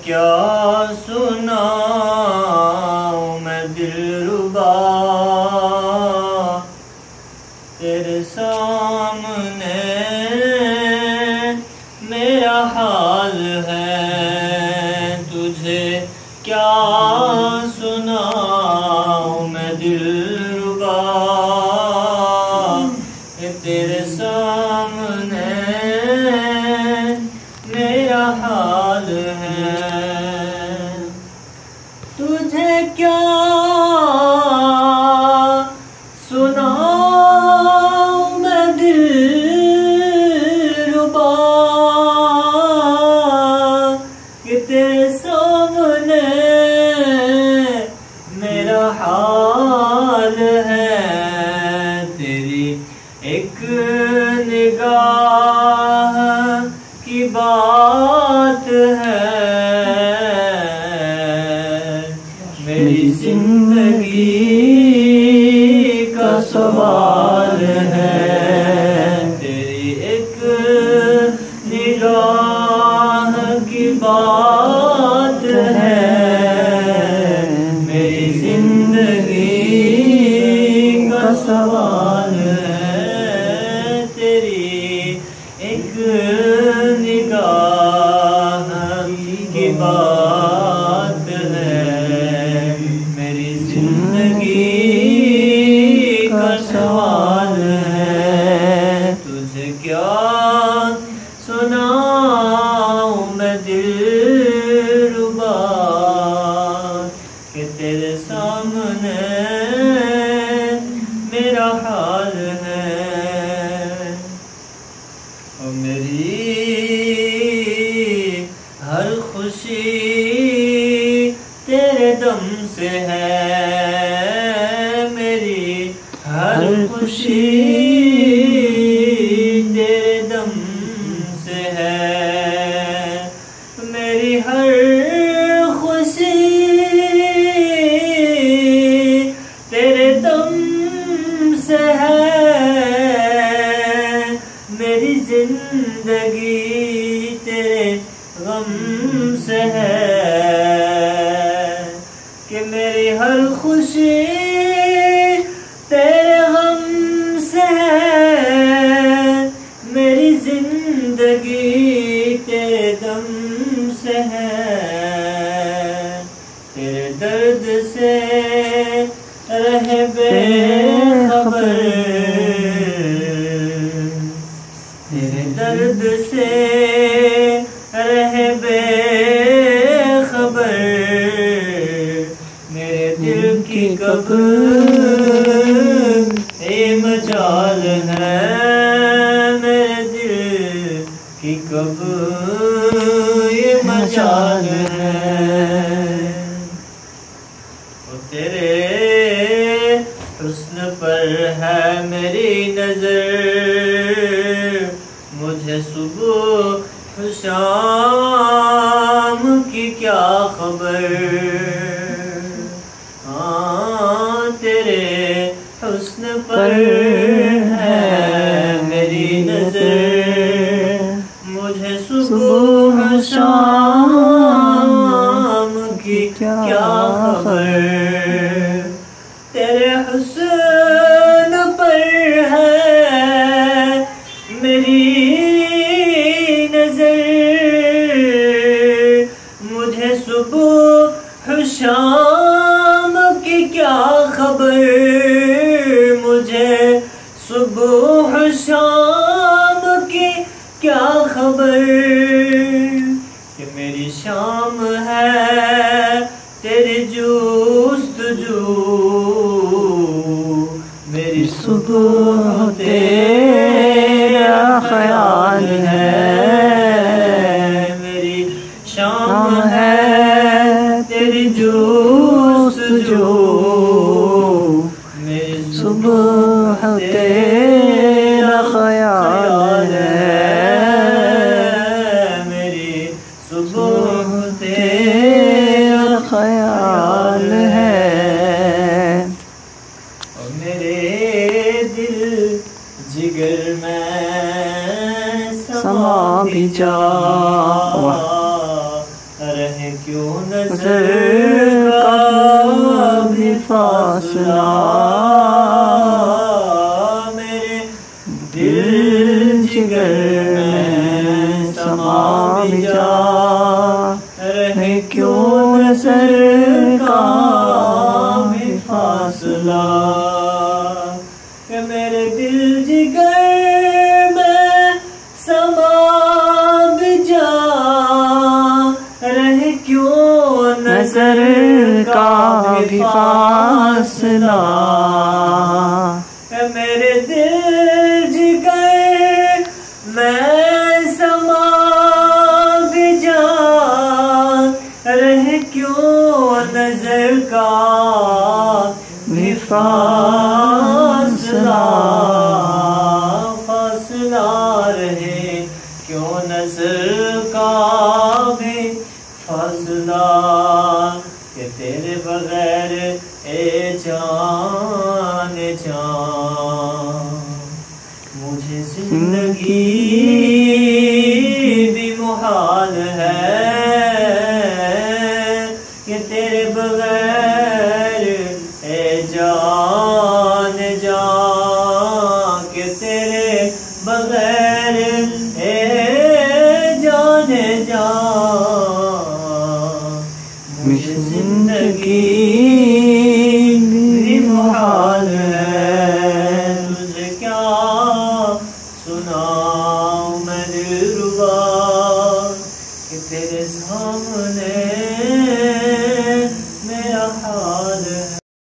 क्या सुनाऊं मैं दिलरुबा, तेरे सामने मेरा हाल है। तुझे क्या सुनाऊं मैं दिलरुबा, तेरे सामने मेरा हाल है। तुझे क्या सुनाऊं मैं दिलरुबा, कि तेरे सामने मेरा हाल है। तेरी एक निगाह की बात है, मेरी जिंदगी का सवाल है। तेरी एक निगाह की बात है, मेरी जिंदगी का सवाल है। तेरी एक निगाह की बात है, मेरी जिंदगी का सवाल है। तुझे क्या सुनाऊं मैं दिलरुबा, कि तेरे सामने मेरा हाल है। और मेरी हर खुशी तेरे दम से है, मेरी हर खुशी तेरे दम से है। मेरी हर खुशी तेरे दम से है, मेरी जिंदगी तेरे गम से है। कि मेरी हर खुशी तेरे गम से है, मेरी जिंदगी तेरे दम से है। तेरे दर्द से रहे बेखबर, तेरे दर्द से रहे बेखबर, मेरे दिल की कब ये मजाल है। मेरे दिल की कब ये मजाल है। और तेरे हुस्न पर है मेरी नजर, मुझे सुबह शाम की क्या खबर। हाँ, तेरे हुस्न पर है मेरी नजर, मुझे सुबह शाम की क्या खबर। तेरे हुस्न पर है मेरी नजर, मुझे सुबह शाम की क्या खबर। मुझे सुबह शाम की क्या खबर, कि मेरी शाम है तेरी जुस्तजू, मेरी सुबह तेरा ख्याल है। मेरी शाम है तेरी जुस्तजू, मेरी सुबह तेरा ख्याल है। मेरी सुबह तेरा ख्याल है। और मेरे दिल जिगर में समा भी जा रहे क्यों नजर का भी फासला मेरे दिल जिगर में समा भी जा रहे क्यों नजर का भी फासला मेरे दिल जिगर में समा भी जा रहे क्यों नजर का भी फासला मेरे दिल जिगर में समा भी जा रहे क्यों नजर का भी फासला रहे क्यों नजर का भी फासला कि तेरे बगैर ए जान मुझे जिंदगी भी मुहाल है कि तेरे बगैर ए जान कि तेरे बगैर ए जान मुझे जिंदगी भी मुहाल है। तुझे क्या सुनाऊं मैं दिलरुबा कि तेरे सामने मेरा हाल है।